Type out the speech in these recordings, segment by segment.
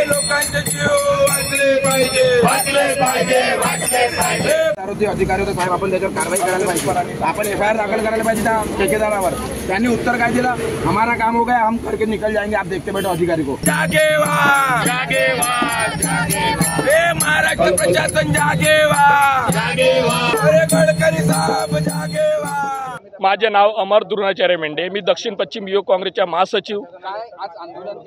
लोकांचे जीव वाचले पाहिजे। अधिकारी होते साहेब, आपण त्याच्यावर कारवाई करायला पाहिजे, आपण FIR दाखल करायला पाहिजे त्या ठेकेदारावर। त्यांनी उत्तर काय दिलं, हमारा काम हो गया, हम करके निकल जाएंगे, आप देखते बैठो अधिकारी को। जागेवा महाराष्ट्र प्रशासन जागेवा, अरे गडकरी साहेब जागेवा। माझे नाव अमर द्रोणाचार्य मेंढे, मी दक्षिण पश्चिम युवक काँग्रेसचा महासचिव।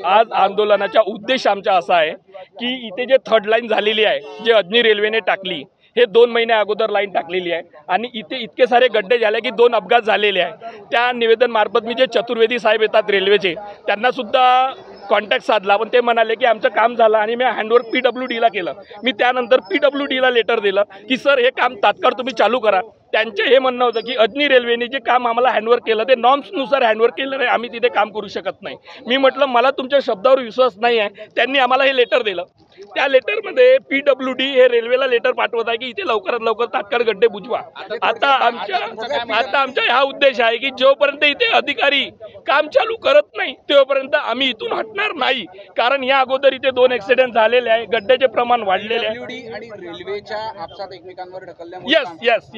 आज आंदोलनाचा उद्देश आमचा असा आहे की इथे जे थर्ड लाईन झालेली आहे, जे अजनी रेल्वेने टाकली, हे 2 महिने अगोदर लाईन टाकलेली आहे आणि इथे इतके सारे गड्डे झाले की 2 अपघात झालेले आहे। त्या निवेदन मार्फत मी जे चतुर्वेदी साहेब येतात रेल्वेचे, त्यांना सुद्धा कॉन्टॅक्ट साधला, पण ते म्हणाले की आमचं काम झालं आणि मी हँडओव्हर PWDला केलं। मी त्यानंतर PWDला लेटर दिलं की सर हे काम तात्काळ तुम्ही चालू करा। त्यांचे हे म्हणणं होतं की अजनी रेल्वेने जे काम आम्हाला हँडओव्हर केलं ते नॉर्म्सनुसार हँडओव्हर केलं नाही, आम्ही तिथे काम करू शकत नाही। मी म्हटलं मला तुमच्या शब्दावर विश्वास नाही आहे। त्यांनी आम्हाला हे लेटर दिलं, त्या लेटरमध्ये PWD हे रेल्वेला लेटर पाठवत आहे की इथे लवकरात लवकर तात्काळ गड्डे बुजवा। आता आमचा हा उद्देश आहे की जोपर्यंत इथे अधिकारी काम चालू करत नाही तोपर्यंत आम्ही इथून हटणार नाही, कारण या अगोदर इथे 2 ॲक्सिडेंट झालेले आहे, गड्ड्याचे प्रमाण वाढलेले आहे। यस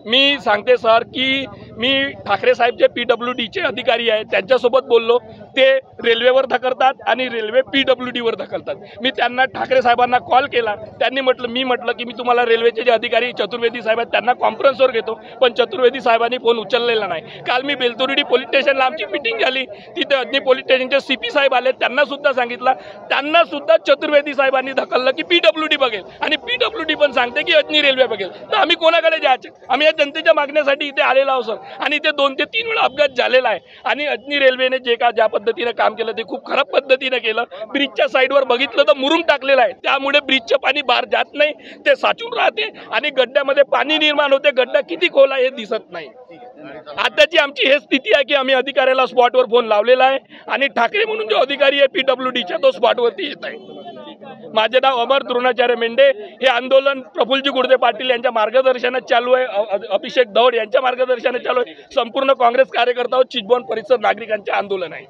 मी सांगते सर की मी ठाकरे साहेब जे PWDचे अधिकारी आहेत त्यांच्यासोबत बोललो, ते रेल्वेवर धकलतात आणि रेल्वे PWDवर धकलतात। मी त्यांना ठाकरे साहेबांना कॉल केला, त्यांनी मी म्हटलं की मी तुम्हाला रेल्वेचे जे अधिकारी चतुर्वेदी साहेब आहेत त्यांना कॉन्फरन्सवर घेतो, पण चतुर्वेदी साहेबांनी फोन उचललेला नाही। काल मी बेलतुर्डी पोलीस स्टेशनला आमची मीटिंग झाली, तिथे अजनी पोलीस स्टेशनचे CP साहेब आले, त्यांना सुद्धा सांगितलं, त्यांना सुद्धा चतुर्वेदी साहेबांनी धकललं की PWD बघेल आणि PWD पण सांगते की अजनी रेल्वे बघेल। तर आम्ही कोणाकडे जायचे? आम्ही या जनतेच्या मागण्यासाठी इथे आलेलो आहोत सर। आणि इथे 2 ते 3 वेळा अपघात झालेला आहे आणि अजनी रेल्वेने ज्या पद्धतीने काम केलं ते खूप खराब पद्धतीने केलं। ब्रिजच्या साईडवर बघितलं तर मुरुम टाकलेला आहे, त्यामुळे ब्रिजचं पाणी बाहेर जात नाही, ते साचून राहते आणि गड्ड्यामध्ये पाणी निर्माण होते। गड्डा किती खोल आहे हे दिसत नाही। आताची आमची हे स्थिती आहे की आम्ही अधिकाऱ्याला स्पॉटवर फोन लावलेला आहे आणि ठाकरे म्हणून जो अधिकारी आहे PWDचा तो स्पॉटवरती येत आहे। माझे नाव अमर द्रोणाचार्य मेंढे। हे आंदोलन प्रफुल्लजी गुडदे पाटील यांच्या मार्गदर्शनात चालू आहे, अभिषेक दौड यांच्या मार्गदर्शनात चालू आहे। संपूर्ण काँग्रेस कार्यकर्ता व चिचबोन परिसर नागरिकांचे आंदोलन आहे।